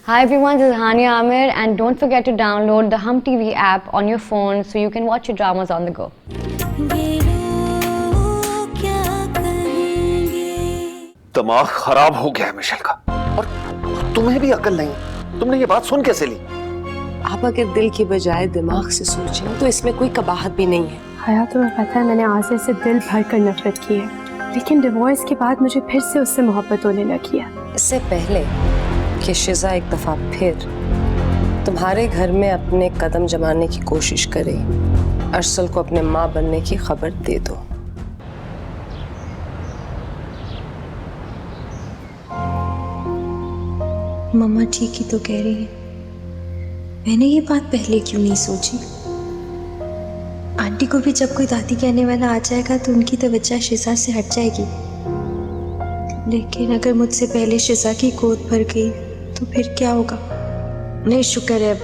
Hi everyone, this is Hania Amir and don't forget to download the Hum TV app on your phone so you can watch your dramas on the go. दिमाग खराब हो गया है Michel का, और तुम्हें भी अकल नहीं। तुमने ये बात सुन कैसे ली? आप अगर दिल की बजाय दिमाग से सोचें तो इसमें कोई कबाहत भी नहीं है। हया, तुम्हें पता है मैंने आसिर से दिल भर कर नफरत की है, लेकिन डिवोर्स के बाद मुझे फिर से उससे मोहब्बत होने लगी है। इससे पहले कि शिजा एक दफा फिर तुम्हारे घर में अपने कदम जमाने की कोशिश करे, अरसल को अपने माँ बनने की खबर दे दो। मम्मा ठीक ही तो कह रही है। मैंने ये बात पहले क्यों नहीं सोची? आंटी को भी जब कोई दादी कहने वाला आ जाएगा तो उनकी तवज्जो शिजा से हट जाएगी, लेकिन अगर मुझसे पहले शिजा की गोद भर गई तो फिर क्या होगा? नहीं, शुक्र है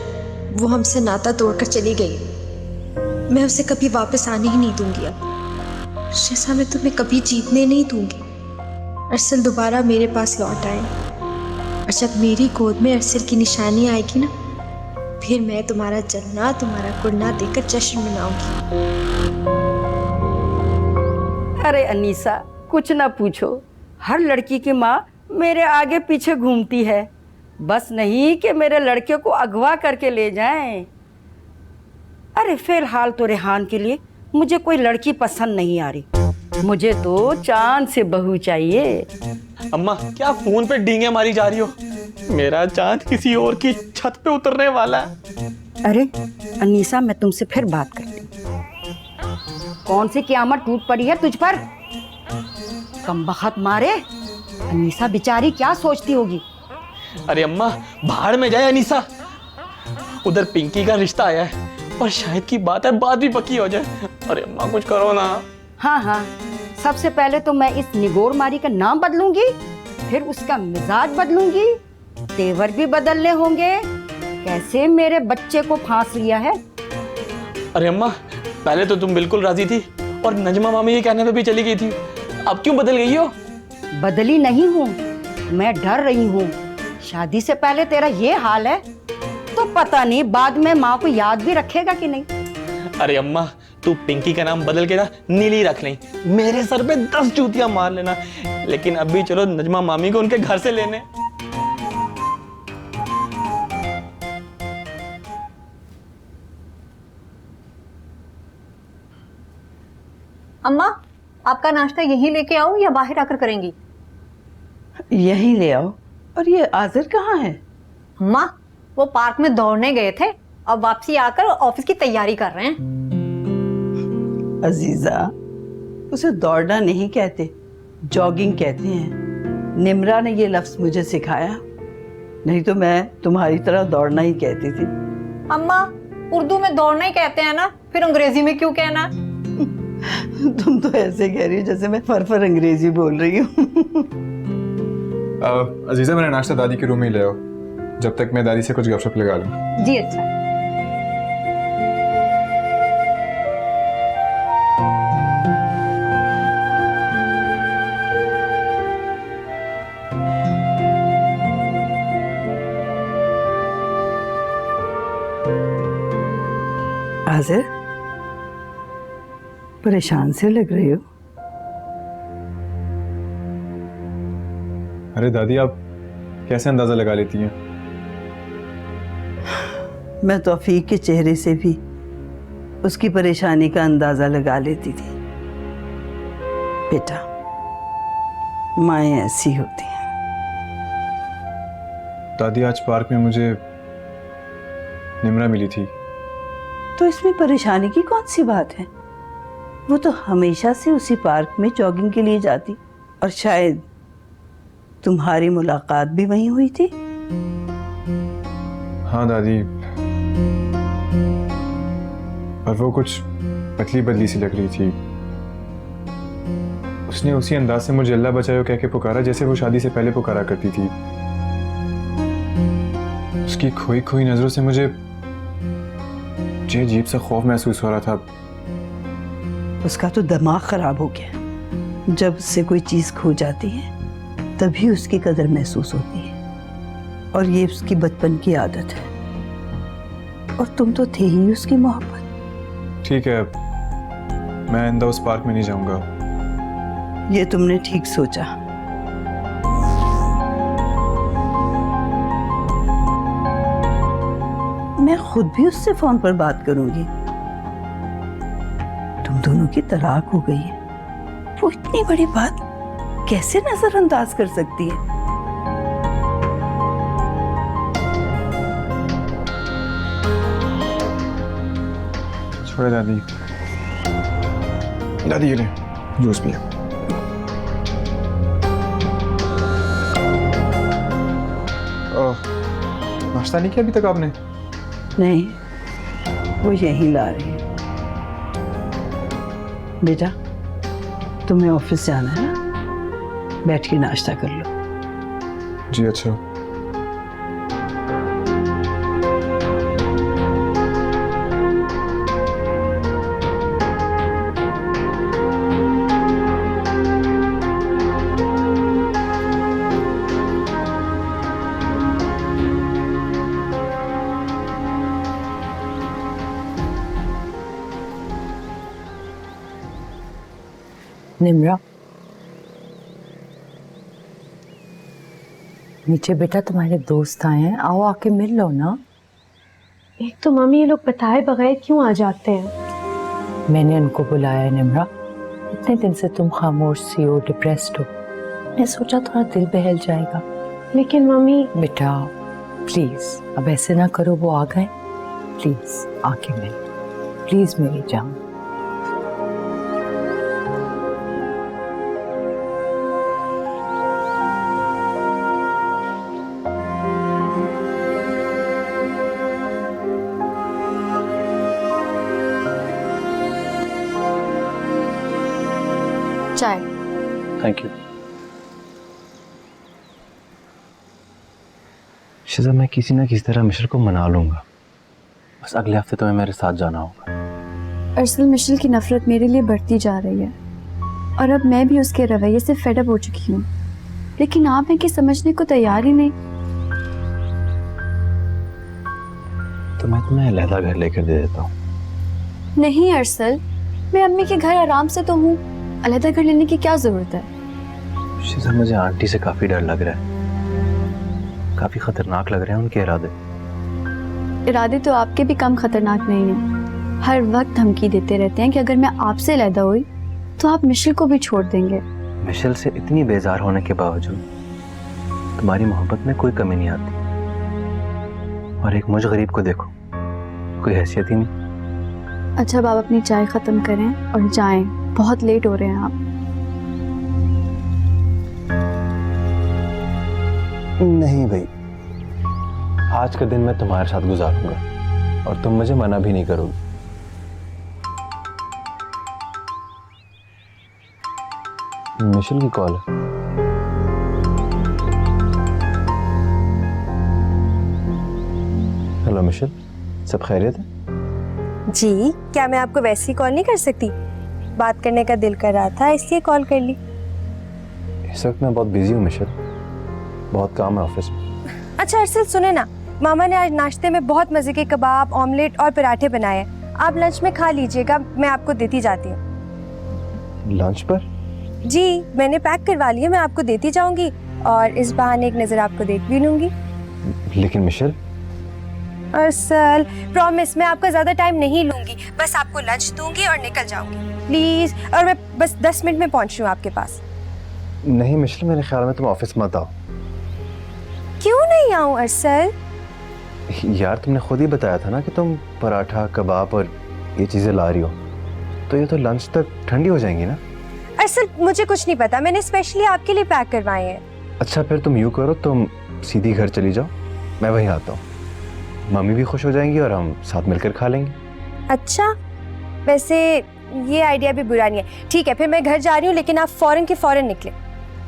वो हमसे नाता तोड़कर चली गई। मैं उसे कभी वापस आने ही नहीं दूंगी। अब शिजा, मैं तुम्हें कभी जीतने नहीं दूंगी। अरसल दोबारा मेरे पास लौट आए, और जब मेरी गोद में अरसल की निशानी आएगी ना, फिर मैं तुम्हारा जन्ना, तुम्हारा कुर्ना देकर जश्न मनाऊंगी। अरे अनीसा, कुछ ना पूछो, हर लड़की की माँ मेरे आगे पीछे घूमती है, बस नहीं कि मेरे लड़के को अगवा करके ले जाएं। अरे फिलहाल तो रेहान के लिए मुझे कोई लड़की पसंद नहीं आ रही, मुझे तो चांद से बहू चाहिए। अम्मा, क्या फोन पे डींगे मारी जा रही हो? मेरा चांद किसी और की छत पे उतरने वाला है। अरे अनीसा, मैं तुमसे फिर बात करती हूँ। कौन सी क़यामत टूट पड़ी है तुझ पर? कमबख्त मारे, अनीसा बेचारी क्या सोचती होगी? अरे अम्मा, बाहर में जाए अनीसा, उधर पिंकी का रिश्ता आया है और शायद की बात है बात भी पक्की हो जाए। अरे अम्मा, कुछ करो ना। हाँ हाँ, सबसे पहले तो मैं इस निगोर मारी का नाम बदलूंगी, फिर उसका मिजाज बदलूंगी, तेवर भी बदलने होंगे। कैसे मेरे बच्चे को फांस लिया है। अरे अम्मा, पहले तो तुम बिल्कुल राजी थी और नजमा मामी ये कहने पे भी चली गई थी, अब क्यों बदल गई हो? बदली नहीं हूँ, मैं डर रही हूँ। शादी से पहले तेरा ये हाल है तो पता नहीं बाद में माँ को याद भी रखेगा कि नहीं। अरे अम्मा, तू पिंकी का नाम बदल के ना नीली रख लें, मेरे सर पे 10 जूतियां मार लेना, लेकिन अभी चलो नजमा मामी को उनके घर से लेने। अम्मा, आपका नाश्ता यहीं लेके आऊं या बाहर आकर करेंगी? यहीं ले आओ। और ये आज़िर कहाँ है? अम्मा, वो पार्क में दौड़ने गए थे और वापसी आकर ऑफिस की तैयारी कर रहे हैं। अजीजा, उसे दौड़ना नहीं कहते, जॉगिंग कहते हैं। निम्रा ने ये लफ्ज मुझे सिखाया, नहीं तो मैं तुम्हारी तरह दौड़ना ही कहती थी। अम्मा, उर्दू में दौड़ना ही कहते हैं ना, फिर अंग्रेजी में क्यों कहना? तुम तो ऐसे कह रही हो जैसे मैं फर अंग्रेजी बोल रही हूँ। अजीजा, मेरा नाश्ता दादी के रूम में ही ले आओ, जब तक मैं दादी से कुछ गपशप लगा लूँ। जी अच्छा। आज़िर, परेशान से लग रही हो। अरे दादी, आप कैसे अंदाजा लगा लेती हैं? मैं तौफीक के चेहरे से भी उसकी परेशानी का अंदाजा लगा लेती थी। बेटा, माएँ ऐसी होती हैं। दादी, आज पार्क में मुझे निम्रा मिली थी। तो इसमें परेशानी की कौन सी बात है? वो तो हमेशा से उसी पार्क में जॉगिंग के लिए जाती, और शायद तुम्हारी मुलाकात भी वहीं हुई थी। हाँ दादी, पर वो कुछ पतली बदली सी लग रही थी। उसने उसी अंदाज से मुझे अल्लाह बचाओ कह के पुकारा जैसे वो शादी से पहले पुकारा करती थी। उसकी खोई खोई नजरों से मुझे अजीब सा खौफ महसूस हो रहा था। उसका तो दिमाग खराब हो गया। जब उससे कोई चीज खो जाती है तभी उसकी कदर महसूस होती है। और ये उसकी बचपन की आदत है, और तुम तो थे ही उसकी मोहब्बत। ठीक है, मैं आइंदा उस पार्क में नहीं जाऊंगा। ये तुमने ठीक सोचा। मैं खुद भी उससे फोन पर बात करूंगी। तुम दोनों की तलाक हो गई है, वो इतनी बड़ी बात कैसे नजरअंदाज कर सकती है? छोड़े दादी, दादी ये ले जूस पिए। नाश्ता नहीं किया अभी तक आपने? नहीं, वो यहीं ला रही है। बेटा, तुम्हें ऑफिस जाना है ना, बैठ के नाश्ता कर लो। जी अच्छा। निम्रा, नीचे बेटा तुम्हारे दोस्त आए हैं, आओ आके मिल लो ना। एक तो मम्मी ये लोग बताए बगैर क्यों आ जाते हैं? मैंने उनको बुलाया है निम्रा, इतने दिन से तुम खामोश सी हो, डिप्रेस्ड हो, मैं सोचा थोड़ा दिल बहल जाएगा। लेकिन मम्मी। बेटा प्लीज अब ऐसे ना करो, वो आ गए, प्लीज आके मिल, प्लीज मेरी जान। चाय। Thank you. शिजा, मैं किसी ना किसी तरह मिशेल को मना लूंगा, बस अगले हफ्ते तुम्हें मेरे साथ जाना होगा। अरसल, मिशेल की नफरत मेरे लिए बढ़ती जा रही है और अब मैं भी उसके रवैये से फेड अप हो चुकी हूँ, लेकिन आप हैं कि समझने को तैयार ही नहीं। तो मैं तुम्हें अलहदा घर लेकर दे देता हूँ। नहीं अरसल, मैं अम्मी के घर आराम से तो हूँ, अलहदा घर लेने की क्या जरूरत है? शिजा, मुझे आंटी से काफी डर लग रहा है, काफी खतरनाक लग रहे हैं उनके इरादे। इरादे तो आपके भी कम खतरनाक नहीं है। हर वक्त धमकी देते रहते हैं कि अगर मैं आपसे अलहदा हुई तो आप मिशेल को भी छोड़ देंगे। मिशेल से इतनी बेजार होने के बावजूद तुम्हारी मोहब्बत में कोई कमी नहीं आती, और एक मुझ गरीब को देखो, कोई हैसियत ही नहीं। अच्छा, अब आप अपनी चाय खत्म करें और जाएं, बहुत लेट हो रहे हैं आप। नहीं भाई, आज का दिन मैं तुम्हारे साथ गुजारूंगा और तुम मुझे मना भी नहीं करोगी। मिशेल की कॉल है। हेलो मिशेल, सब खैरियत है? जी, क्या मैं आपको वैसी कॉल नहीं कर सकती? बात करने का दिल कर रहा था इसलिए कॉल कर ली। इस वक्त मैं बहुत बिजी हूँ मिशेल, बहुत काम है ऑफिस में। अच्छा अरसल, सुने ना, मामा ने आज नाश्ते में बहुत मजे के कबाब, ऑमलेट और पराठे बनाए। आप लंच में खा लीजिएगा, मैं आपको देती जाती हूँ। लंच पर? जी, मैंने पैक करवा लिया, मैं आपको देती जाऊंगी और इस बहाने एक नजर आपको देख भी लूंगी। लेकिन मिशेल। अरसल, प्रॉमिस, मैं आपका ज्यादा टाइम नहीं लूंगी, बस आपको लंच दूंगी और निकल जाऊंगी प्लीज, और मैं बस 10 मिनट में पहुंच रही हूँ आपके पास। नहीं मिशेल, मेरे ख्याल में तुम ऑफिस मत आओ। क्यों नहीं आऊं अरसल? यार, तुमने खुद ही बताया था ना कि तुम पराठा, कबाब और ये चीजें ला रही हो, तो ये तो लंच तक ठंडी हो जाएंगी ना। अरसल, मुझे कुछ नहीं पता, मैंने स्पेशली आपके लिए पैक करवाए हैं। अच्छा, फिर तुम यूँ करो, तुम सीधी घर चली जाओ, मैं वहीं आता हूँ, मम्मी भी खुश हो जाएंगी और हम साथ मिलकर खा लेंगे। अच्छा, वैसे ये आइडिया भी बुरा नहीं है। ठीक है, फिर मैं घर जा रही हूँ, लेकिन आप फौरन के फौरन निकले।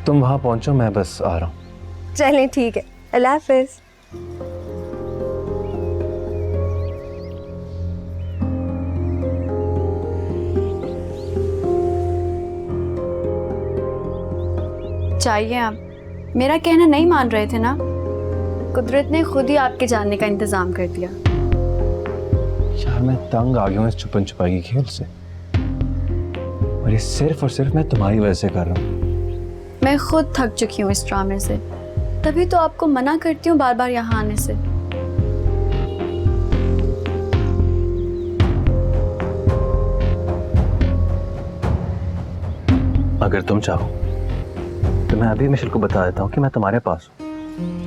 तुम वहाँ पहुँचो, मैं बस आ रहा हूँ। चलें, ठीक है, अल्लाह हाफिज। चाहिए आप? मेरा कहना नहीं मान रहे थे ना? कुदरत ने खुद ही आपके जाने का इंतजाम कर दिया। यार मैं तंग आ गया हूँ इस छुपन छुपाई के खेल से, और ये सिर्फ और सिर्फ मैं तुम्हारी वजह से कर रहा हूँ। मैं खुद थक चुकी हूँ इस ड्रामे से, तभी तो आपको मना करती हूँ बार बार यहाँ आने से। अगर तुम चाहो तो मैं अभी मिशेल को बता देता हूँ कि मैं तुम्हारे पास हूँ।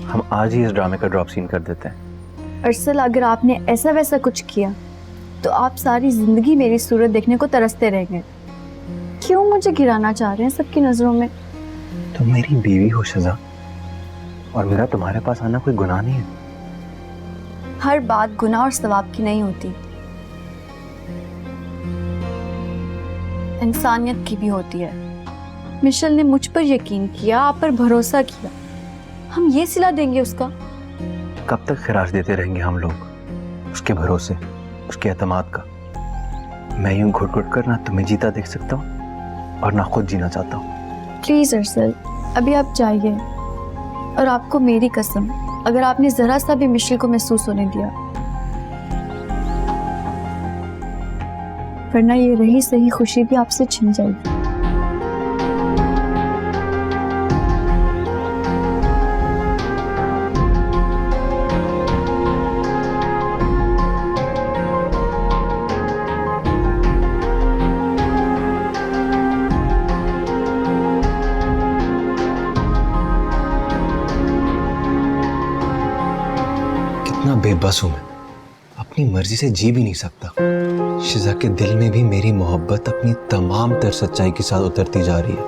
हम आज ही इस ड्रामे का ड्रॉप सीन कर देते हैं। अरसल, अगर आपने ऐसा वैसा कुछ किया तो आप सारी जिंदगी मेरी सूरत देखने को तरसते रहेंगे। क्यों मुझे गिराना चाह रहे हैं सबकी नजरों में? तुम मेरी बीवी हो शिजा, और मेरा तुम्हारे पास आना कोई गुनाह नहीं है। हर बात गुनाह और सवाब की नहीं होती, इंसानियत की भी होती है। मिशेल ने मुझ पर यकीन किया, आप पर भरोसा किया, हम ये सिला देंगे उसका? कब तक खिराश देते रहेंगे हम लोग उसके भरोसे, उसके एतमाद का? मैं यूं घुट घुट कर ना तुम्हें जीता देख सकता हूँ और ना खुद जीना चाहता हूँ। प्लीज अरसल, अभी आप जाइए, और आपको मेरी कसम, अगर आपने जरा सा भी मिशेल को महसूस होने दिया, वरना ये रही सही खुशी भी आपसे छिन जाएगी। कितना बेबस हूं मैं, अपनी मर्जी से जी भी नहीं सकता। शिजा के दिल में भी मेरी मोहब्बत अपनी तमाम तर सच्चाई के साथ उतरती जा रही है,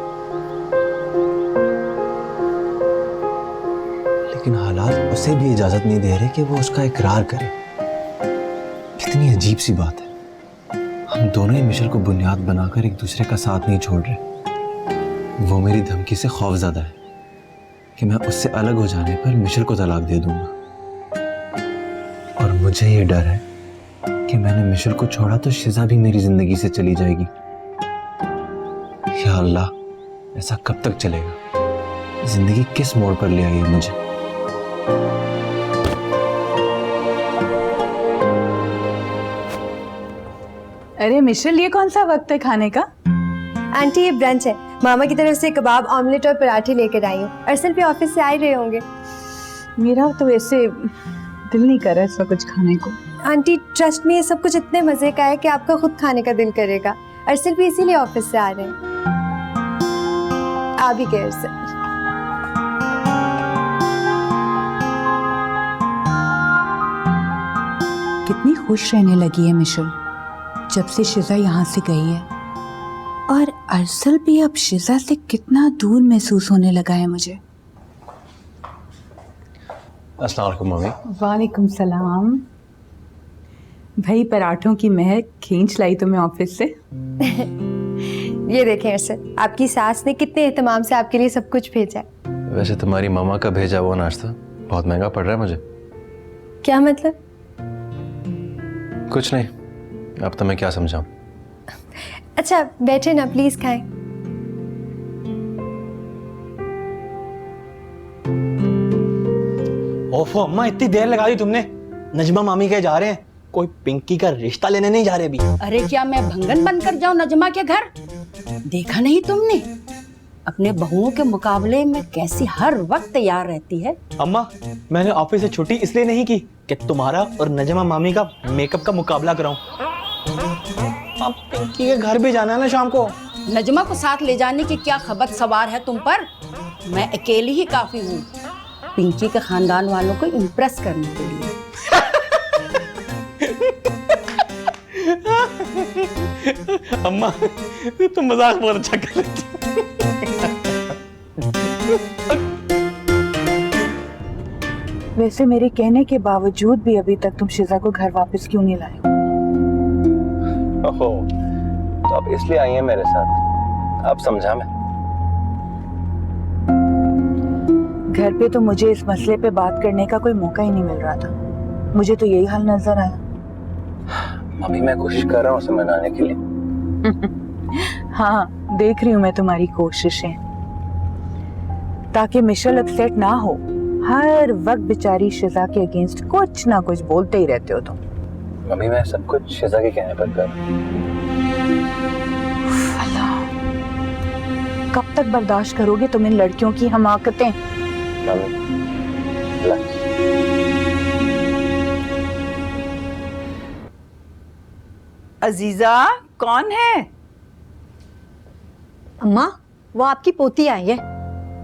लेकिन हालात उसे भी इजाजत नहीं दे रहे कि वो उसका इकरार करे। कितनी अजीब सी बात है, हम दोनों ही मिशेल को बुनियाद बनाकर एक दूसरे का साथ नहीं छोड़ रहे। वो मेरी धमकी से खौफजदा है कि मैं उससे अलग हो जाने पर मिशेल को तलाक दे दूंगा, और मुझे ये डर है कि मैंने मिशेल को छोड़ा तो शिजा भी मेरी जिंदगी से चली जाएगी। या अल्लाह, ऐसा कब तक चलेगा? जिंदगी किस मोड़ पर ले आई है मुझे? अरे मिशेल, ये कौन सा वक्त है खाने का? आंटी, ये ब्रंच है, मामा की तरफ से कबाब, ऑमलेट और पराठे लेकर आई हूँ। अरसल भी ऑफिस से आ ही रहे होंगे। मेरा तो वैसे दिल नहीं कर रहा इसका कुछ खाने को। आंटी ट्रस्ट में, ये सब कुछ इतने मजे का है कि आपका खुद खाने का दिल करेगा। अरसल भी इसीलिए ऑफिस से आ रहे हैं। आ भी गए अरसल। कितनी खुश रहने लगी है मिशेल जब से शिजा यहाँ से गई है, और अरसल भी अब शिजा से कितना दूर महसूस होने लगा है मुझे। अस्सलाम वालेकुम मम्मी। वालेकुम सलाम। भाई, पराठों की महक खींच लाई तुम्हें ऑफिस से। ये देखें अरसल, आपकी सास ने कितने एहतमाम से आपके लिए सब कुछ भेजा है। वैसे तुम्हारी मामा का भेजा वो नाश्ता बहुत महंगा पड़ रहा है मुझे। क्या मतलब? कुछ नहीं, अब तो मैं क्या समझाऊं। अच्छा बैठे ना, प्लीज खाएं। ओफो अम्मा, इतनी देर लगा दी तुमने। नजमा मामी के जा रहे हैं, कोई पिंकी का रिश्ता लेने नहीं जा रहे अभी। अरे क्या मैं भंगन बनकर जाऊं नजमा के घर? देखा नहीं तुमने अपने बहुओं के मुकाबले में कैसी हर वक्त तैयार रहती है। अम्मा, मैंने ऑफिस से छुट्टी इसलिए नहीं की कि तुम्हारा और नजमा मामी का मेकअप का मुकाबला कराऊं। अब पिंकी के घर भी जाना है ना शाम को। नजमा को साथ ले जाने की क्या खबत सवार है तुम पर? मैं अकेली ही काफी हूँ पिंकी के खानदान वालों को इम्प्रेस करने के लिए। अम्मा, तुम मजाक बहुत अच्छा कर लेती हो। वैसे मेरे कहने के बावजूद भी अभी तक तुम शिजा को घर वापस क्यों नहीं लाए? ओहो, तो अब इसलिए आई है मेरे साथ। अब समझा मैं। घर पे तो मुझे इस मसले पे बात करने का कोई मौका ही नहीं मिल रहा था। मुझे तो यही हाल नजर आया। मम्मी, मैं कोशिश कर रहा हूँ उसे मनाने के लिए। हाँ, देख रही हूँ मैं तुम्हारी कोशिशें, ताकि मिशेल अपसेट ना हो। हर वक्त बेचारी शिजा के अगेंस्ट कुछ ना कुछ बोलते ही रहते हो तुम। मम्मी मैं सब कुछ शिजा के कहने पर कर। कब तक बर्दाश्त करोगे तुम इन लड़कियों की हमाकतें? मम्मी अजीजा कौन है? अम्मा वो आपकी पोती आई है।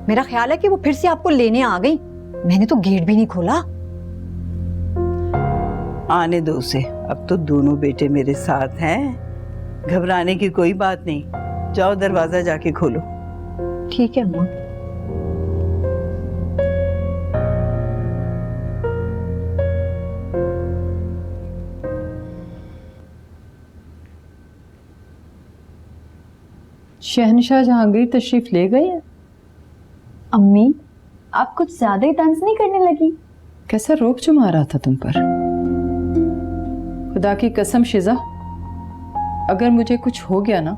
मेरा ख्याल है कि वो फिर से आपको लेने आ गई। मैंने तो गेट भी नहीं खोला। आने दो उसे, अब तो दोनों बेटे मेरे साथ हैं, घबराने की कोई बात नहीं। जाओ दरवाजा जाके खोलो। ठीक है अम्मा। शहनशाह जहांगीर तशरीफ ले गए हैं। अम्मी आप कुछ ज्यादा ही तंज नहीं करने लगी? कैसा रोब जुमा रहा था तुम पर। खुदा की कसम शिजा, अगर मुझे कुछ हो गया ना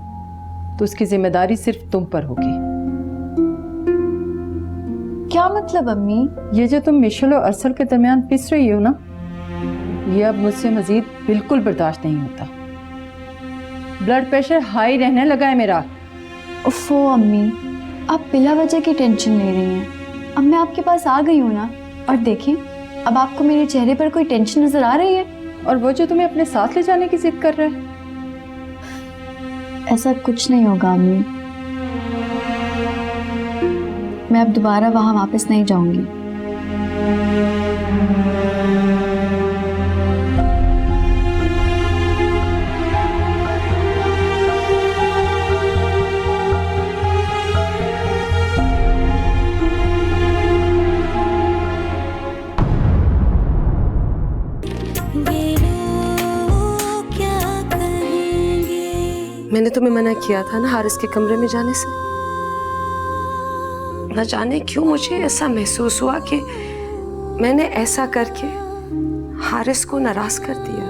तो उसकी जिम्मेदारी सिर्फ तुम पर होगी। क्या मतलब अम्मी? ये जो तुम मिशेल और अरसल के दरमियान पिस रही हो ना, ये अब मुझसे मजीद बिल्कुल बर्दाश्त नहीं होता। ब्लड प्रेशर हाई रहने लगा है मेरा। उफ़ो अम्मी, आप बिला वजह की टेंशन ले रही हैं। अब मैं आपके पास आ गई हूँ ना, और देखिए अब आपको मेरे चेहरे पर कोई टेंशन नजर आ रही है? और वो जो तुम्हें अपने साथ ले जाने की जिद कर रहा है? ऐसा कुछ नहीं होगा अम्मी, मैं अब दोबारा वहाँ वापस नहीं जाऊंगी। मैंने तुम्हें मना किया था ना हारिस के कमरे में जाने से। न जाने क्यों मुझे ऐसा महसूस हुआ कि मैंने ऐसा करके हारिस को नाराज कर दिया।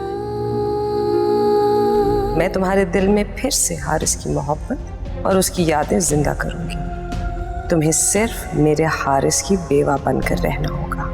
मैं तुम्हारे दिल में फिर से हारिस की मोहब्बत और उसकी यादें जिंदा करूंगी। तुम्हें सिर्फ मेरे हारिस की बेवा बनकर रहना होगा।